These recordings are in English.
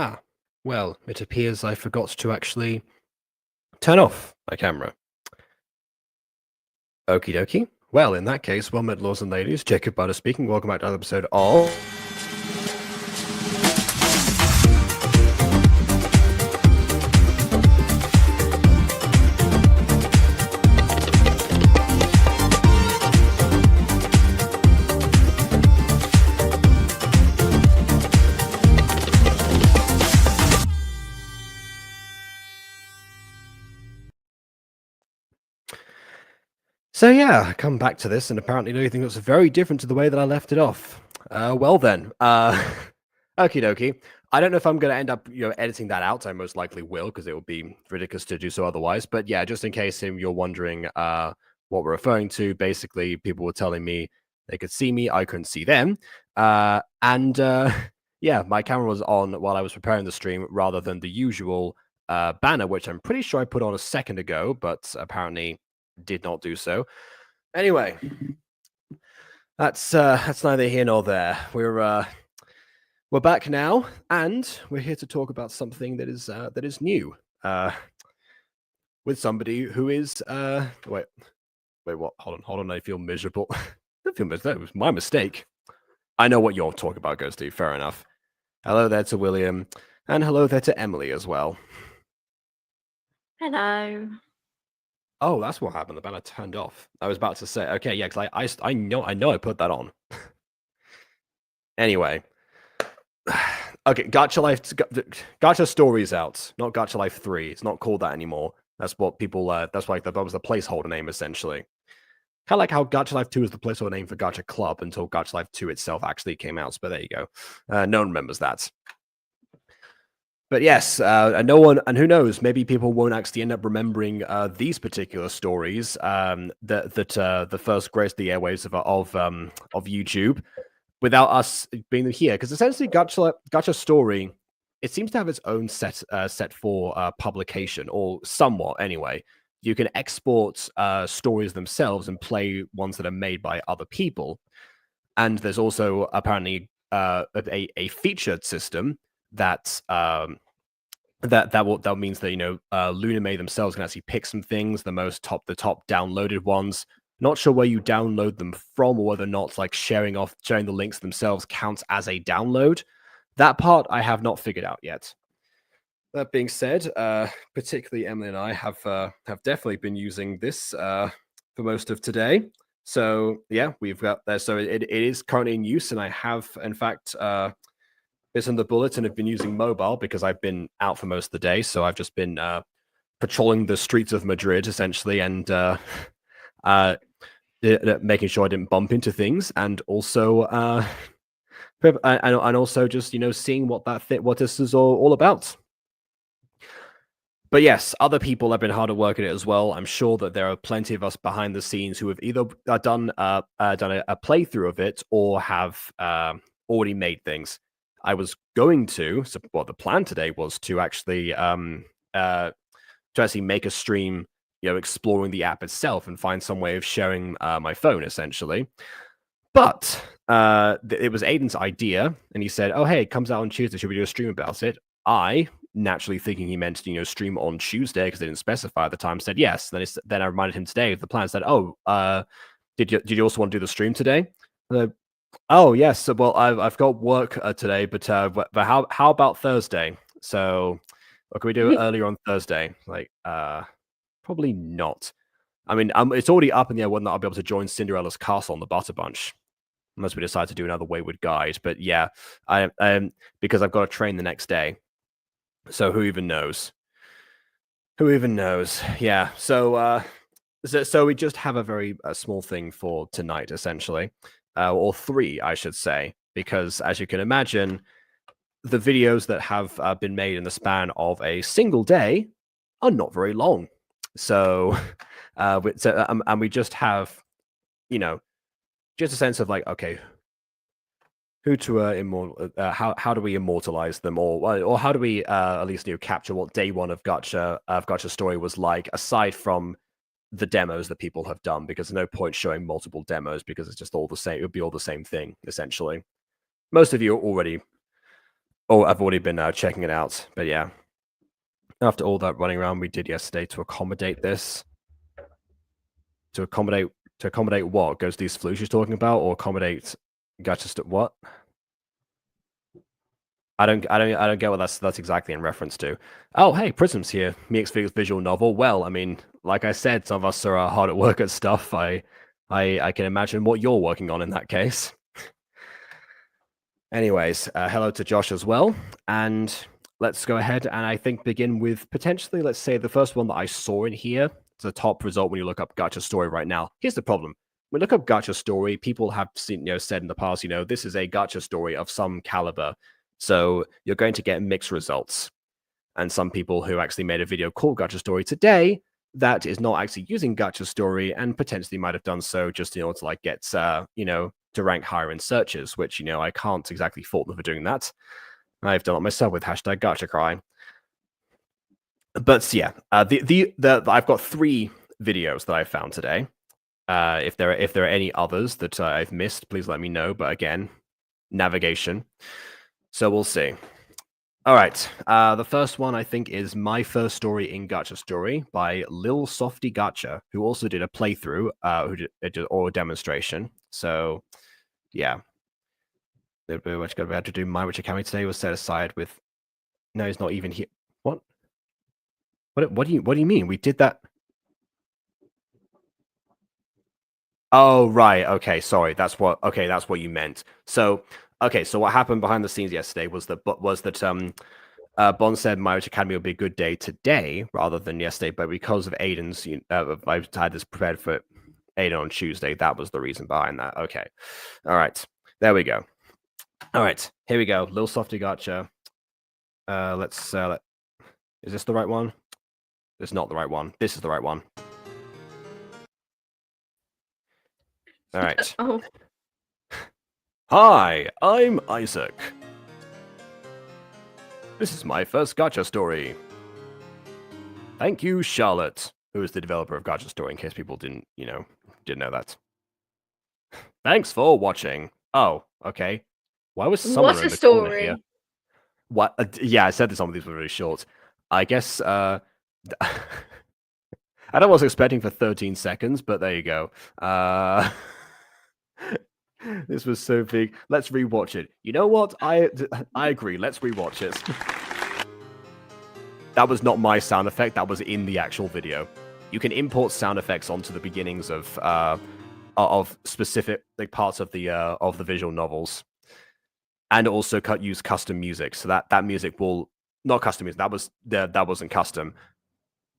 Ah, well, it appears I forgot to actually turn off my camera. Okie dokie. Well, in that case, well met, lords and ladies. Jacob Butter speaking. Welcome back to another episode of. So yeah, I come back to this, and apparently everything looks very different to the way that I left it off. Well then, okie dokie. I don't know if I'm going to end up, editing that out. I most likely will, because it would be ridiculous to do so otherwise. But yeah, just in case you're wondering what we're referring to, basically people were telling me they could see me, I couldn't see them, and yeah, my camera was on while I was preparing the stream rather than the usual banner, which I'm pretty sure I put on a second ago, but apparently did not do so. Anyway, that's neither here nor there. We're back now, and we're here to talk about something that is new. With somebody who is wait, what? Hold on. I feel miserable. I feel miserable. That was my mistake. I know what you're talking about, Ghosty. Fair enough. Hello there to William, and hello there to Emily as well. Hello. Oh, that's what happened. The banner turned off. I was about to say, okay, yeah, because I know I put that on. Anyway, okay, Gacha Story is out, not Gacha Life 3. It's not called that anymore. That's what people. That's like that was the placeholder name essentially. Kind of like how Gacha Life 2 is the placeholder name for Gacha Club until Gacha Life 2 itself actually came out. But there you go. No one remembers that. But yes, and no one, and who knows, maybe people won't actually end up remembering these particular stories that the first graced the airwaves of YouTube without us being here. Because essentially, Gacha Story, it seems to have its own set for publication, or somewhat anyway. You can export stories themselves and play ones that are made by other people. And there's also apparently a featured system that that means that Luname themselves can actually pick some things, the top downloaded ones. Not sure where you download them from, or whether or not like sharing the links themselves counts as a download. That part I have not figured out yet. That being said, particularly Emily and I have definitely been using this for most of today. So yeah, we've got there. So it is currently in use, and I have in fact bitten the bullet and have been using mobile because I've been out for most of the day. So I've just been patrolling the streets of Madrid essentially, and making sure I didn't bump into things, and also and also just seeing what this is all about. But yes, other people have been hard at work at it as well. I'm sure that there are plenty of us behind the scenes who have either done a playthrough of it or have already made things. I was going to, so what the plan today was to actually make a stream, exploring the app itself and find some way of sharing my phone, essentially. But it was Aiden's idea, and he said, "Oh, hey, it comes out on Tuesday. Should we do a stream about it?" I, naturally thinking he meant stream on Tuesday because they didn't specify at the time, said yes. Then I reminded him today of the plan. Said, "Oh, did you also want to do the stream today?" Oh yes. Well, I've got work today, but how about Thursday? So, what can we do earlier on Thursday? Like, probably not. I mean, it's already up in the air whether or not I'll be able to join Cinderella's castle on the Butter Bunch, unless we decide to do another Wayward Guide. But yeah, I because I've got a train the next day, so who even knows? Who even knows? Yeah. So we just have a very small thing for tonight, essentially. Or three, I should say, because as you can imagine, the videos that have been made in the span of a single day are not very long. So, and we just have, just a sense of like, okay, who to how do we immortalize them, or how do we at least capture what day one of Gacha Story was like, aside from the demos that people have done, because there's no point showing multiple demos because it's just all the same. It would be all the same thing essentially. Most of you already Oh, I've already been checking it out. But yeah, after all that running around we did yesterday to accommodate this, to accommodate what? Ghost these flus you're talking about, or accommodate Gacha what? I don't get what that's exactly in reference to. Oh, hey, Prism's here. Mixed visual novel. Well, I mean, like I said, some of us are hard at work at stuff. I can imagine what you're working on in that case. Anyways, hello to Josh as well, and let's go ahead and I think begin with potentially, let's say, the first one that I saw in here. It's a top result when you look up Gacha Story right now. Here's the problem: when you look up Gacha Story, people have seen, said in the past, this is a Gacha Story of some caliber, so you're going to get mixed results. And some people who actually made a video called Gacha Story today that is not actually using Gacha Story and potentially might have done so just in order to like get to rank higher in searches, which I can't exactly fault them for doing that. I've done it myself with hashtag GachaCry. But yeah, I've got 3 videos that I found today. If there are any others that I've missed, please let me know. But again, navigation. So we'll see. All right. The first one I think is My First Story in Gacha Story by Lil Softy Gacha, who also did a playthrough, or a demonstration. So yeah, which we had to do My Witch Academy today was set aside with. No, he's not even here. What? What do you mean? We did that. Oh right, okay, sorry. That's what you meant. So okay, so what happened behind the scenes yesterday was that Bond said My Witch Academy would be a good day today rather than yesterday, but because of Aiden's, I had this prepared for Aiden on Tuesday. That was the reason behind that. Okay, all right, there we go. All right, here we go. Lil Softy Gacha. Let's. Is this the right one? It's not the right one. This is the right one. All right. Oh. Hi, I'm Isaac. This is my first Gacha Story. Thank you, Charlotte, who is the developer of Gacha Story, in case people didn't know that. Thanks for watching. Oh, okay. Why was someone in the corner here? What? Yeah, I said that some of these were really short. I guess, I don't was expecting for 13 seconds, but there you go. This was so big. Let's rewatch it. You know what? I agree. Let's rewatch it. That was not my sound effect. That was in the actual video. You can import sound effects onto the beginnings of specific parts of the visual novels, and also use custom music. So that music will not custom music. That wasn't custom.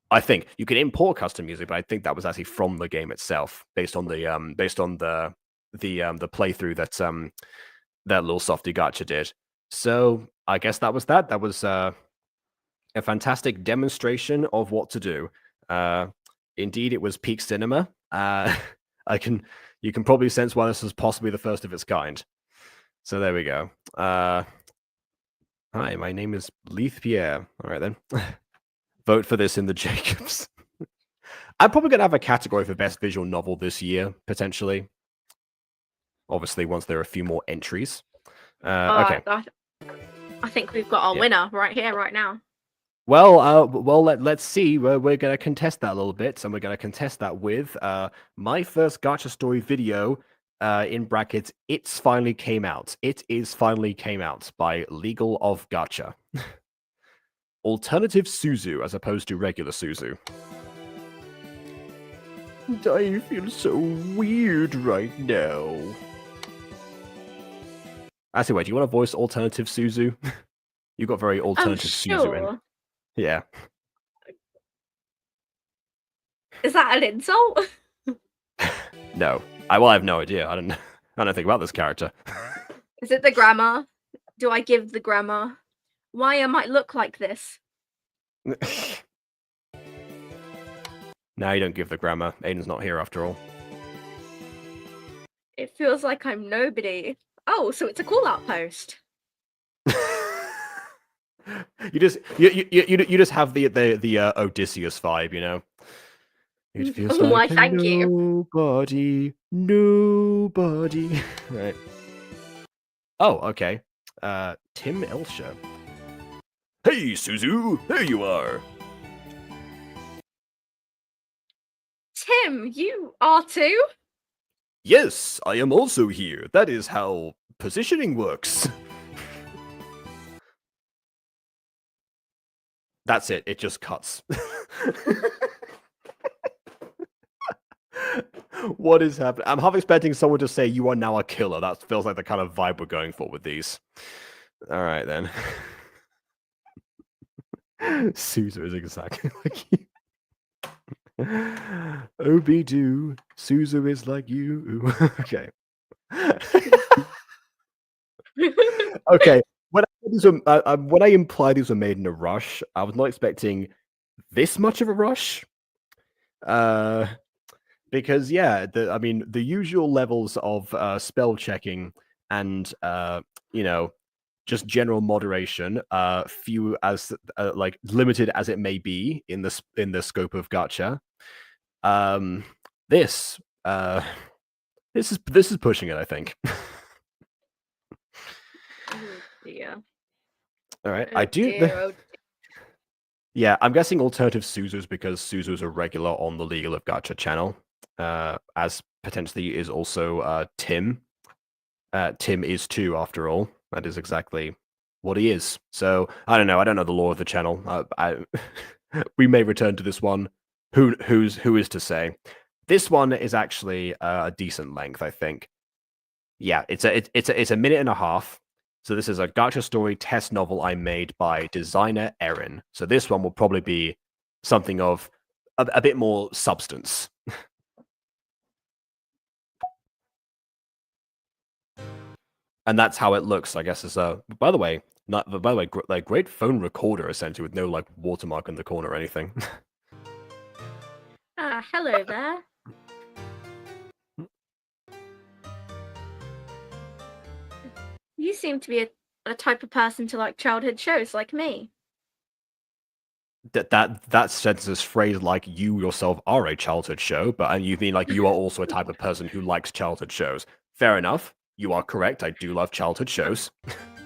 I think you can import custom music, but I think that was actually from the game itself, based on the playthrough that Lil Softy Gacha did. So I guess that was that. That was a fantastic demonstration of what to do. Indeed, it was peak cinema. You can probably sense why this was possibly the first of its kind. So there we go. Hi, my name is Leith Pierre. All right then. Vote for this in the Jacobs. I'm probably gonna have a category for best visual novel this year, potentially. Obviously, once there are a few more entries. Okay. I think we've got our winner right here, right now. Well, let's see. We're going to contest that a little bit, and we're going to contest that with my first Gacha Story video, in brackets, It's Finally Came Out. It Is Finally Came Out by Legal of Gacha. Alternative Suzu as opposed to regular Suzu. I feel so weird right now. Actually, wait, do you want to voice Alternative Suzu? You got very Alternative Suzu in. Yeah. Is that an insult? No. I have no idea. I don't know anything about this character. Is it the grammar? Do I give the grammar? Why I might look like this? No, you don't give the grammar. Aiden's not here after all. It feels like I'm nobody. Oh, so it's a call-out post. You just have the Odysseus vibe, you know. It feels like nobody. Right. Oh, okay. Tim Elsher. Hey, Suzu, there you are. Tim, you are too? Yes, I am also here. That is how positioning works. That's it. It just cuts. What is happening? I'm half expecting someone to say you are now a killer. That feels like the kind of vibe we're going for with these. All right, then. Suzu is exactly like you. Obi-do, Suzu is like you. Okay. Okay. When I imply these were made in a rush, I was not expecting this much of a rush. Because the usual levels of spell checking and just general moderation, few as like limited as it may be in the scope of gacha. This is pushing it, I think. Oh dear. All right, Oh, I do. dear. Yeah, I'm guessing alternative Suzu's because Suzu's a regular on the Legal of Gacha channel, as potentially is also Tim. Tim is too, after all. That is exactly what he is. So I don't know. I don't know the law of the channel. We may return to this one. Who is to say? This one is actually a decent length, I think. Yeah, it's a minute and a half. So this is a Gacha Story test novel I made by designer Erin. So this one will probably be something of a bit more substance. And that's how it looks, I guess. Is by the way, like great phone recorder essentially with no like watermark in the corner or anything. Hello there. You seem to be a type of person to like childhood shows like me. That sentence is phrased like you yourself are a childhood show, but and you mean like you are also a type of person who likes childhood shows. Fair enough. You are correct. I do love childhood shows.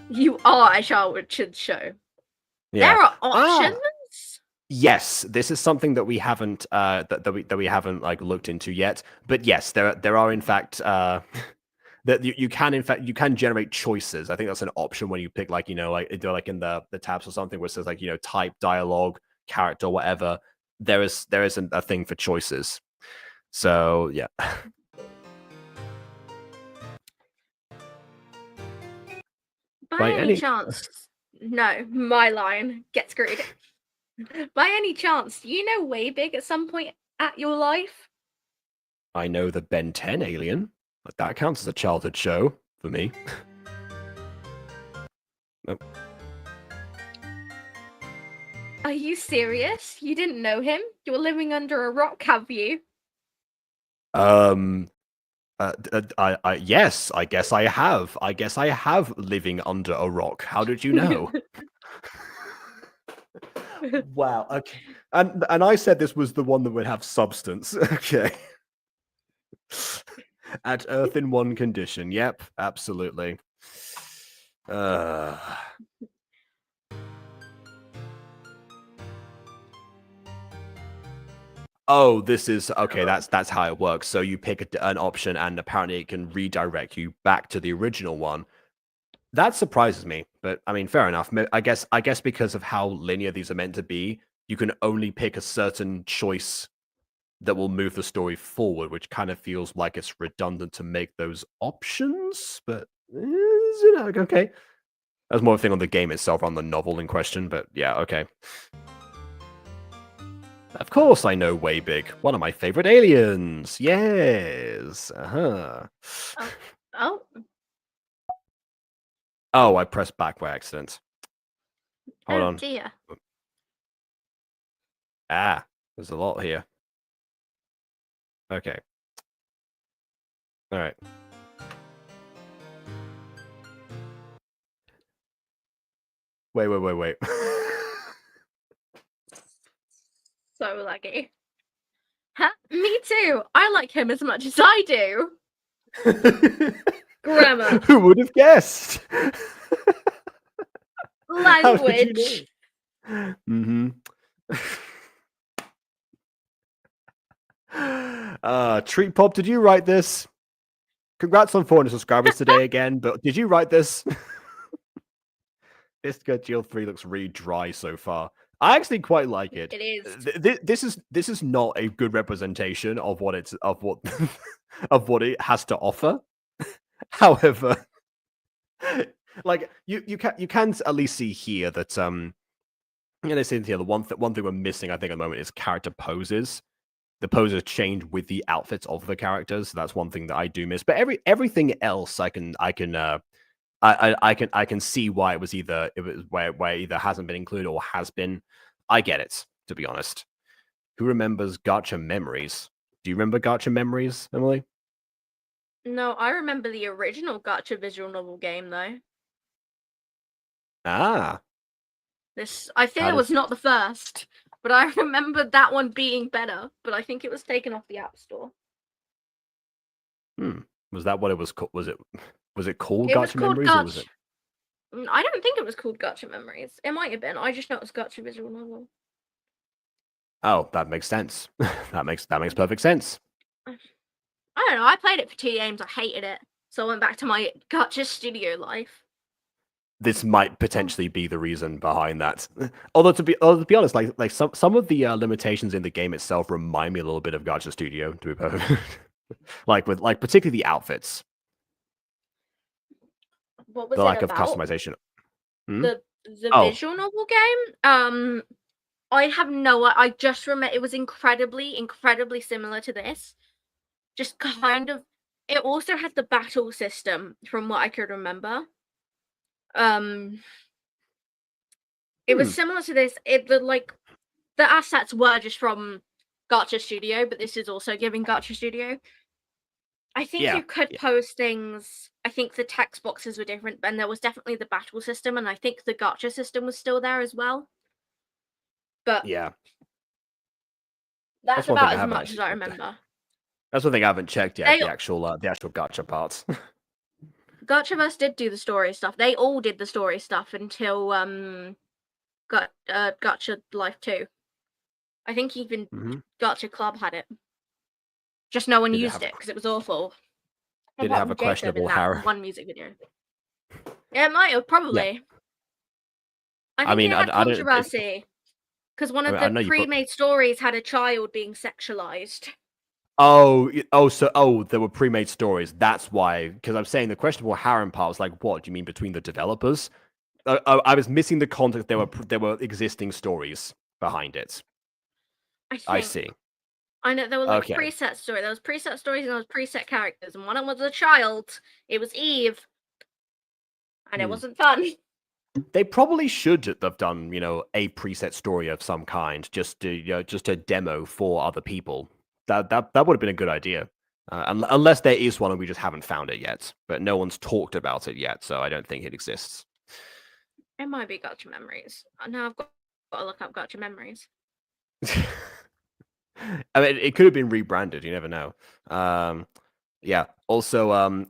You are a childhood show. Yeah. There are options. Yes, this is something that we haven't that we haven't like looked into yet. But yes, there are in fact that you can generate choices. I think that's an option when you pick like like in the tabs or something where it says like type, dialogue, character, whatever. There is a thing for choices. So yeah. By any chance, no, my line, get screwed. By any chance, do you know Way Big at some point at your life? I know the Ben 10 alien. That counts as a childhood show for me. Nope. Are you serious? You didn't know him? You're living under a rock, have you? Yes, I guess I have. I guess I have living under a rock. How did you know? Wow. Okay. And I said this was the one that would have substance. Okay. At Earth in one condition. Yep, absolutely. Oh, this is okay. That's how it works. So you pick an option, and apparently it can redirect you back to the original one. That surprises me, but I mean, fair enough. I guess because of how linear these are meant to be, you can only pick a certain choice that will move the story forward, which kind of feels like it's redundant to make those options. But okay, that's more of a thing on the game itself, on the novel in question. But yeah, okay. Of course, I know Way Big, one of my favorite aliens. Yes. Oh. Oh, I pressed back by accident. Hold on. Dear. There's a lot here. Okay. All right. Wait. So lucky. Huh? Me too. I like him as much as I do. Grammar. Who would have guessed? How did you Language. know? Mm-hmm. Treat Pop, did you write this? Congrats on 400 subscribers today again, but did you write this? Biscuit GL3 looks really dry so far. I actually quite like it. It is. This is not a good representation of what it's of what of what it has to offer. However, like you can at least see here that they say here the one thing we're missing I think at the moment is character poses. The poses change with the outfits of the characters. So that's one thing that I do miss. But everything else I can see why it was where it either hasn't been included or has been. I get it, to be honest. Who remembers Gacha Memories? Do you remember Gacha Memories, Emily? No, I remember the original Gacha visual novel game though. Ah. I fear it was not the first, but I remember that one being better, but I think it was taken off the App Store. Was that what it was called? Was it called It Gacha was called Memories? Or was it? I don't think it was called Gacha Memories. It might have been. I just know it was Gacha visual novel. Oh, that makes sense. that makes perfect sense. I don't know. I played it for 2 games. I hated it, so I went back to my Gacha Studio life. This might potentially be the reason behind that. Although to be honest, like some of the limitations in the game itself remind me a little bit of Gacha Studio. To be perfect, like particularly the outfits. What was the it lack about? of customization. The visual novel game. I have no. I just remember it was incredibly similar to this. Just kind of. It also had the battle system, from what I could remember. It was similar to this. The assets were just from Gacha Studio, but this is also giving Gacha Studio. I think you could post things. I think the text boxes were different, and there was definitely the battle system, and I think the Gacha system was still there as well. But yeah, that's about as much as I remember. That's one thing I haven't checked yet. The actual Gacha parts. Gachaverse did do the story stuff. They all did the story stuff until Gacha Life 2. I think even Gacha Club had it. Just no one used it because it was awful. Did it have a questionable Harem? One music video. Yeah, it might have, probably. Yeah. I think it had controversy because one of the pre-made stories had a child being sexualized. So there were pre-made stories. That's why, because I'm saying the questionable harem part was like, what do you mean between the developers? I was missing the context. There were existing stories behind it. I see. I know there were preset stories. There was preset stories and there was preset characters, and one of them was a child. It was Eve, and it wasn't fun. They probably should have done, a preset story of some kind, just a demo for other people. That would have been a good idea. Unless there is one and we just haven't found it yet. But no one's talked about it yet, so I don't think it exists. It might be Gacha Memories. Now I've got to look up Gacha Memories. I mean, it could have been rebranded. You never know. Yeah. Also,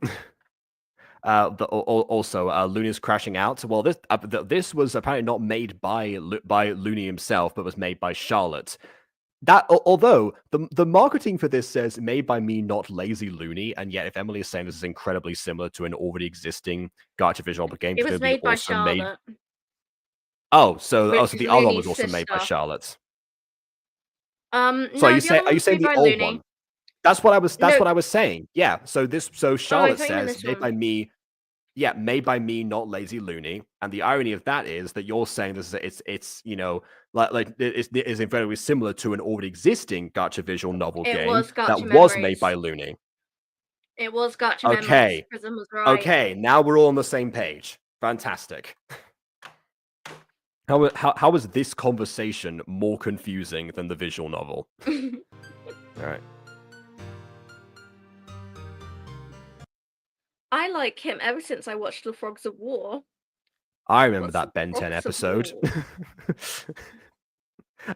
Looney's crashing out. Well, this was apparently not made by Looney himself, but was made by Charlotte. Although the marketing for this says made by me, not Lazy Looney, and yet if Emily is saying this is incredibly similar to an already existing Gacha visual novel game, it was made by Charlotte. So the other one was also made by Charlotte. So are you saying the old one? That's what I was saying. Yeah. So Charlotte says made by me. Yeah, made by me, not Lazy Looney. And the irony of that is that you're saying this is it's incredibly similar to an already existing Gacha visual novel game was made by Looney. It was Gacha Memories. Prism was right. Okay, now we're all on the same page. Fantastic. How is this conversation more confusing than the visual novel? All right. I like him ever since I watched The Frogs of War. I remember that Ben 10 episode.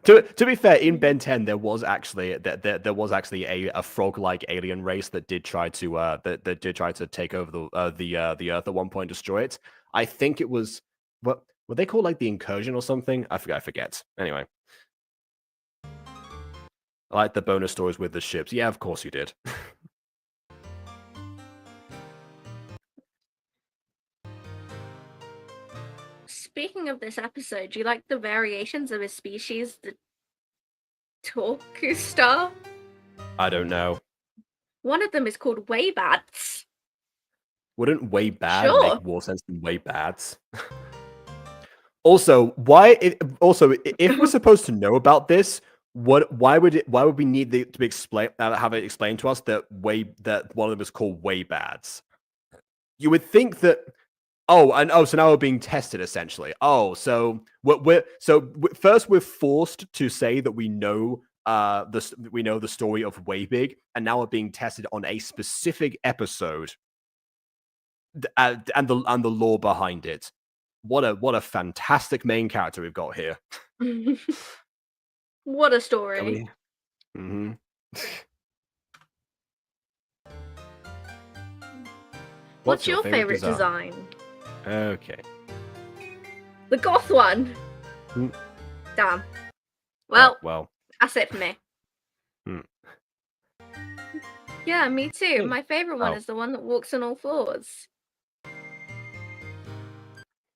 To be fair, in Ben 10 there was actually a frog-like alien race that did try to take over the Earth at one point, destroy it. I think it was Were they called like the Incursion or something? I forget. Anyway. I like the bonus stories with the ships. Yeah, of course you did. Speaking of this episode, do you like the variations of his species, the Torku star? I don't know. One of them is called Waybats. Wouldn't way bad Sure. make more sense than way bads? Also, if we're supposed to know about this, why would we need to have it explained to us that one of them is called way bads? You would think that. So now we're being tested essentially. So first we're forced to say that we know the story of Way Big, and now we're being tested on a specific episode and the lore behind it. What a fantastic main character we've got here. What a story. Mm-hmm. What's your favorite design? Okay. The goth one. Damn. Well, that's it for me. Yeah, me too. My favorite one is the one that walks on all fours.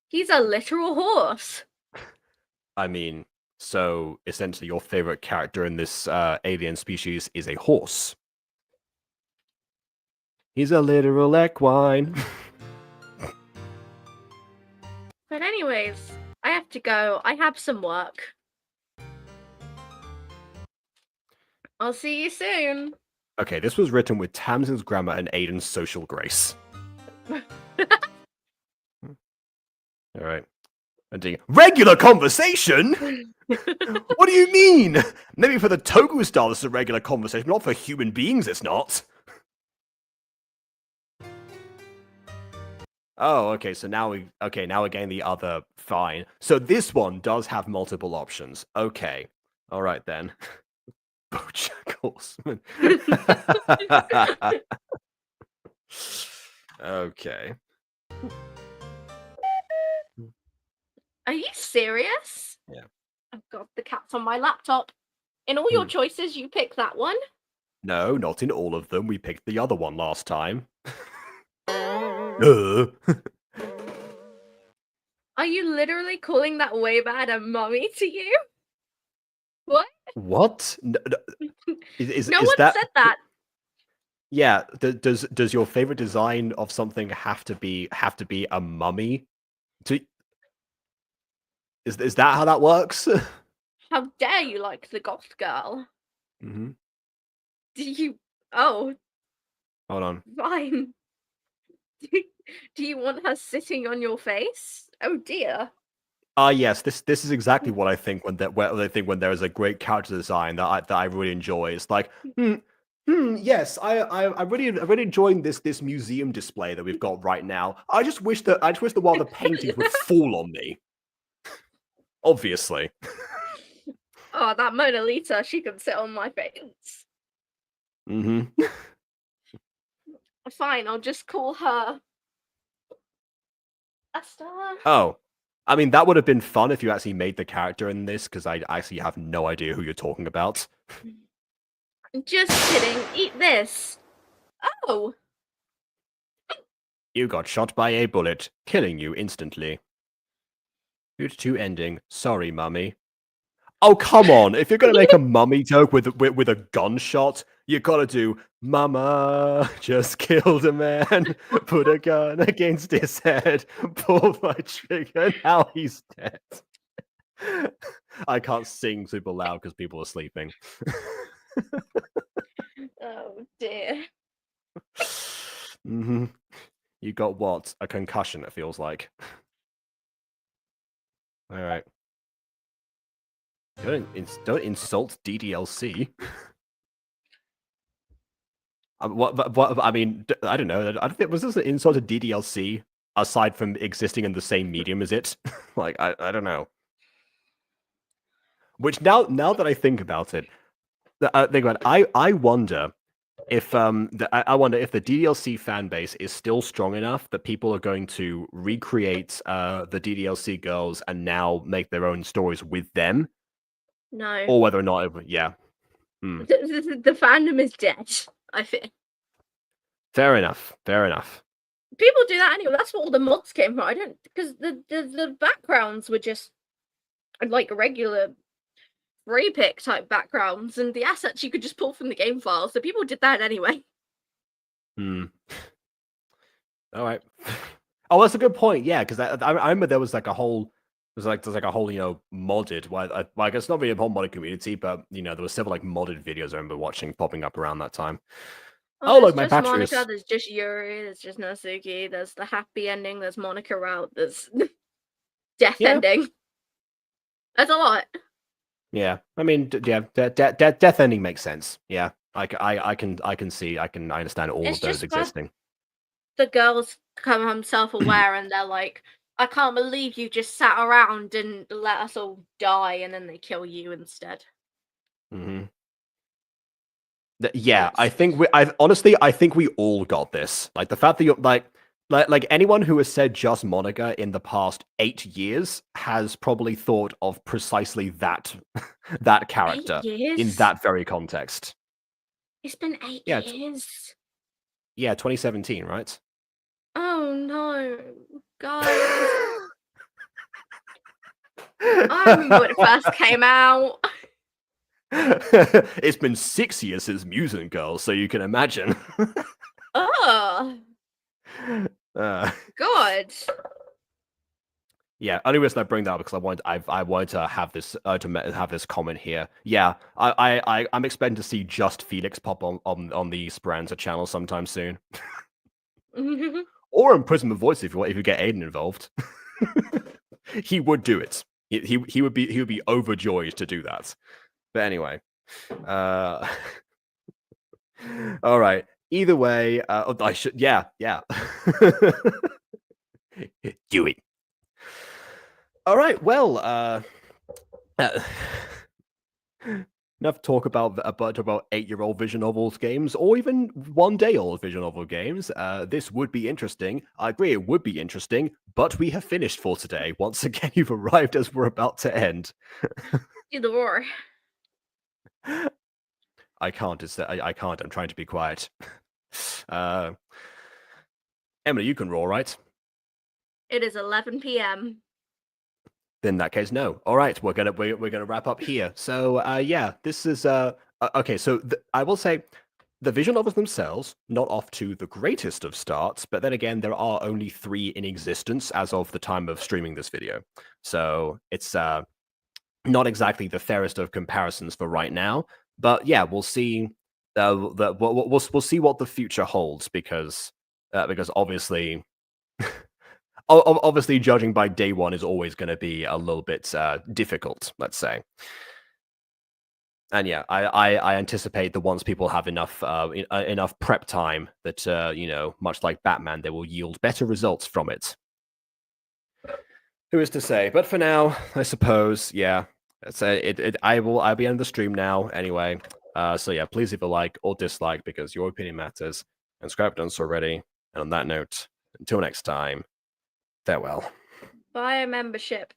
He's a literal horse. I mean, so essentially your favorite character in this alien species is a horse. He's a literal equine. But anyways, I have to go. I have some work. I'll see you soon. Okay, this was written with Tamsin's grammar and Aiden's social grace. All right. Regular conversation? What do you mean? Maybe for the Togu style this is a regular conversation, not for human beings it's not. Oh, okay, so now we're getting the other fine. So this one does have multiple options. Okay. All right then. Bojack Horseman. Okay. Are you serious? Yeah. Oh god, the cat's on my laptop. In all your choices, you pick that one? No, not in all of them. We picked the other one last time. Are you literally calling that way bad a mummy to you? What? What? No one said that. Yeah. Does your favorite design of something have to be a mummy? Is that how that works? How dare you like the goth girl? Mm-hmm. Do you? Oh. Hold on. Fine. Do you want her sitting on your face? Oh dear. Yes, this is exactly what I think when there is a great character design that I really enjoy. It's like, yes, I'm really enjoying this museum display that we've got right now. I just wish that while the paintings would fall on me. Obviously. Oh, that Mona Lisa, she can sit on my face. Mm-hmm. Fine, I'll just call her Esther. Oh. I mean, that would have been fun if you actually made the character in this, because I actually have no idea who you're talking about. Just kidding. Eat this. Oh. You got shot by a bullet, killing you instantly. Due to ending. Sorry, mummy. Oh, come on. If you're going to make a mummy joke with a gunshot, you got to do, Mama just killed a man, put a gun against his head, pulled my trigger, now he's dead. I can't sing super loud because people are sleeping. Oh, dear. Mm-hmm. You got what? A concussion, it feels like. All right. Don't insult DDLC. What? I mean, I don't know. I don't think, was this an insult to DDLC aside from existing in the same medium as it? Like, I don't know. Which now that I think about it, I wonder I wonder if the DDLC fan base is still strong enough that people are going to recreate the DDLC girls and now make their own stories with them, No. or whether or not, yeah. The fandom is dead, I think. Fair enough. Fair enough. People do that anyway. That's what all the mods came from. I don't, because the backgrounds were just like regular free pick type backgrounds, and the assets you could just pull from the game file. So people did that anyway. All right. Oh, that's a good point. Yeah, because I remember there was like a whole there's like a whole modded like it's not really a whole modded community, but there were several like modded videos I remember watching popping up around that time. Oh, look, my just Patrius. Monica, there's just Yuri, there's just Natsuki, there's the happy ending, there's Monica route, there's death ending. That's a lot. Yeah, I mean, yeah, death ending makes sense. Yeah, I can see, I understand all of those existing. The girls come self-aware and they're like, I can't believe you just sat around and let us all die, and then they kill you instead. Yeah, I think I think we all got this. Like the fact that you're like anyone who has said just Monica in the past 8 years has probably thought of precisely that character 8 years? In that very context. It's been 8 years. Yeah, 2017, right? Oh no, guys. I remember when it first came out. It's been 6 years since Mutant Girl, so you can imagine. Oh. God. Yeah, only reason I bring that up because I wanted to have this have this comment here. Yeah, I'm expecting to see just Felix pop on the Speranza channel sometime soon, or in Prism of Voice if you get Aiden involved. He would do it. He would be overjoyed to do that. But anyway, all right. Either way, I should. Yeah. Do it. All right. Well, enough talk about 8-year-old visual novels games, or even 1-day-old visual novel games. This would be interesting. I agree, it would be interesting. But we have finished for today. Once again, you've arrived as we're about to end. Do the roar. I can't. I can't. I'm trying to be quiet. Emily, you can roar, right? It is 11 p.m. In that case, no. All right, we're gonna wrap up here. So yeah, this is okay. So I will say the visual novels themselves not off to the greatest of starts, but then again, there are only 3 in existence as of the time of streaming this video. So it's not exactly the fairest of comparisons for right now. But yeah, we'll see. We'll see what the future holds because obviously. Obviously, judging by day one is always going to be a little bit difficult, let's say. And yeah, I anticipate that once people have enough prep time, that much like Batman, they will yield better results from it. Who is to say? But for now, I suppose, yeah. I'll be ending the stream now anyway. So yeah, please leave a like or dislike because your opinion matters. And subscribe if you haven't already. And on that note, until next time. Farewell. Buy a membership.